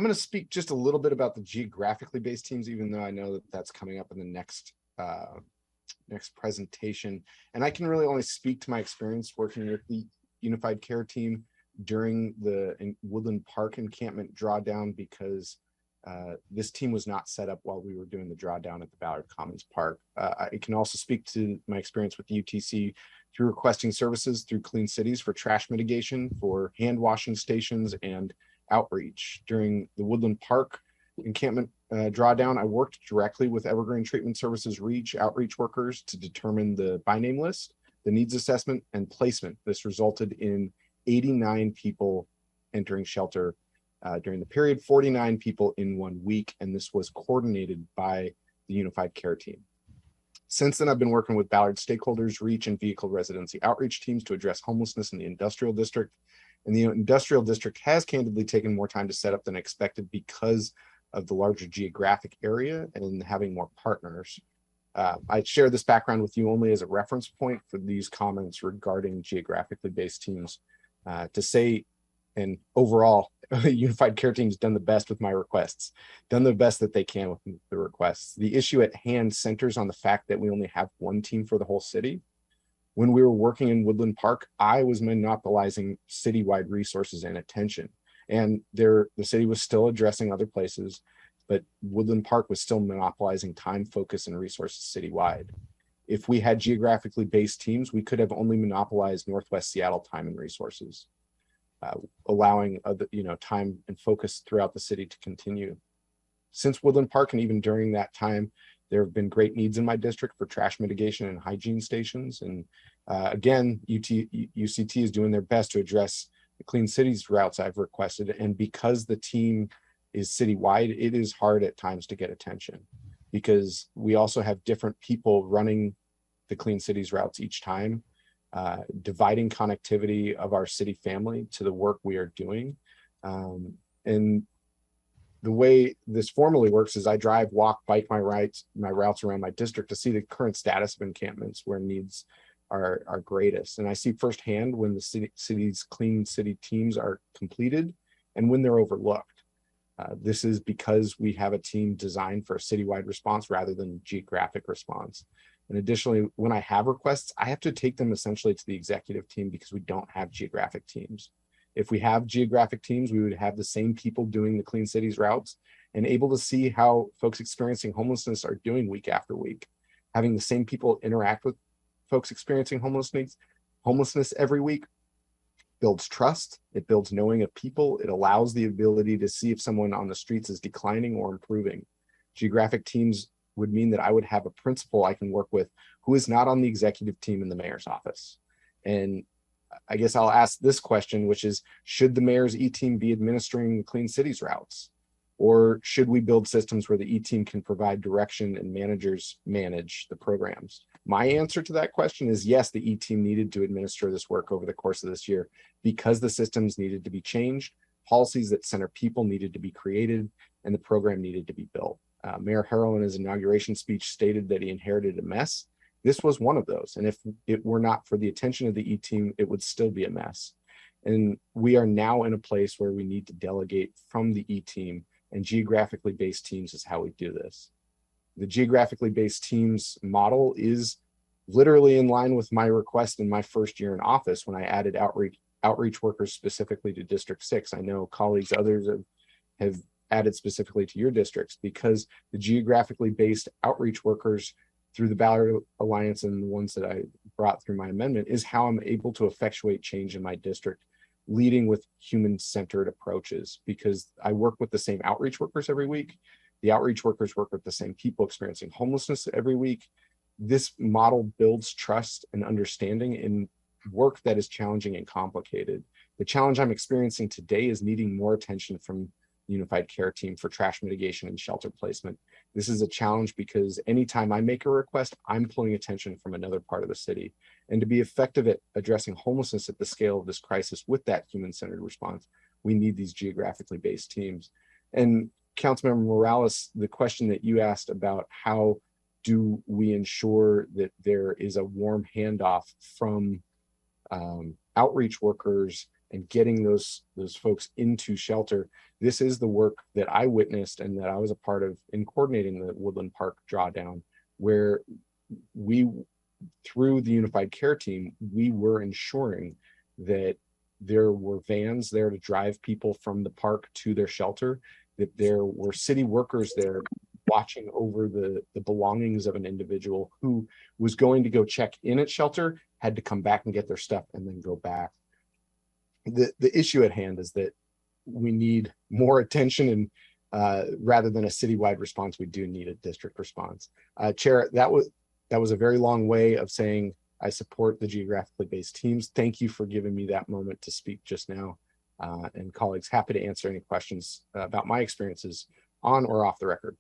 I'm going to speak just a little bit about the geographically based teams, even though I know that that's coming up in the next presentation. And I can really only speak to my experience working with the Unified Care team during the Woodland Park encampment drawdown, because this team was not set up while we were doing the drawdown at the Ballard Commons Park. I can also speak to my experience with the UTC through requesting services through Clean Cities for trash mitigation, for hand washing stations, and outreach. During the Woodland Park encampment drawdown, I worked directly with Evergreen Treatment Services outreach workers to determine the by name list, the needs assessment, and placement. This resulted in 89 people entering shelter during the period, 49 people in 1 week, and this was coordinated by the Unified Care team. Since then, I've been working with Ballard stakeholders, reach, and vehicle residency outreach teams to address homelessness in the industrial district. And the industrial district has candidly taken more time to set up than expected because of the larger geographic area and having more partners. I share this background with you only as a reference point for these comments regarding geographically based teams to say, and overall, Unified Care team's done the best with my requests, done the best that they can with the requests. The issue at hand centers on the fact that we only have one team for the whole city. When we were working in Woodland Park, I was monopolizing citywide resources and attention. And the city was still addressing other places, but Woodland Park was still monopolizing time, focus, and resources citywide. If we had geographically based teams, we could have only monopolized Northwest Seattle time and resources, allowing other, time and focus throughout the city to continue. Since Woodland Park, and even during that time, there have been great needs in my district for trash mitigation and hygiene stations. And again, UCT is doing their best to address the Clean Cities routes I've requested. And because the team is citywide, it is hard at times to get attention, because we also have different people running the Clean Cities routes each time, dividing connectivity of our city family to the work we are doing. And the way this formally works is I drive, walk, bike my routes around my district to see the current status of encampments where needs are greatest. And I see firsthand when the city's clean city teams are completed and when they're overlooked. This is because we have a team designed for a citywide response rather than geographic response. And additionally, when I have requests, I have to take them essentially to the executive team because we don't have geographic teams. If we have geographic teams, we would have the same people doing the Clean Cities routes and able to see how folks experiencing homelessness are doing week after week. Having the same people interact with folks experiencing homelessness every week builds trust. It builds knowing of people. It allows the ability to see if someone on the streets is declining or improving. Geographic teams would mean that I would have a principal I can work with who is not on the executive team in the mayor's office. And I guess I'll ask this question, which is, should the mayor's E-team be administering the Clean Cities routes? Or should we build systems where the E-team can provide direction and managers manage the programs? My answer to that question is yes, the E-team needed to administer this work over the course of this year because the systems needed to be changed, policies that center people needed to be created, and the program needed to be built. Mayor Harrell in his inauguration speech stated that he inherited a mess. This was one of those. And if it were not for the attention of the E-team, it would still be a mess. And we are now in a place where we need to delegate from the E-team, and geographically based teams is how we do this. The geographically based teams model is literally in line with my request in my first year in office when I added outreach workers specifically to District 6. I know colleagues, others have added specifically to your districts, because the geographically based outreach workers through the Ballard Alliance and the ones that I brought through my amendment is how I'm able to effectuate change in my district, leading with human-centered approaches, because I work with the same outreach workers every week. The outreach workers work with the same people experiencing homelessness every week. This model builds trust and understanding in work that is challenging and complicated. The challenge I'm experiencing today is needing more attention from the Unified Care team for trash mitigation and shelter placement. This is a challenge because anytime I make a request, I'm pulling attention from another part of the city. And to be effective at addressing homelessness at the scale of this crisis with that human-centered response, we need these geographically based teams. And Councilmember Morales, the question that you asked about how do we ensure that there is a warm handoff from outreach workers and getting those folks into shelter. This is the work that I witnessed and that I was a part of in coordinating the Woodland Park drawdown, where we, through the Unified Care Team, we were ensuring that there were vans there to drive people from the park to their shelter, that there were city workers there watching over the belongings of an individual who was going to go check in at shelter, had to come back and get their stuff and then go back. The issue at hand is that we need more attention, and rather than a citywide response, we do need a district response. Chair, that was a very long way of saying I support the geographically based teams. Thank you for giving me that moment to speak just now. And colleagues, happy to answer any questions about my experiences on or off the record.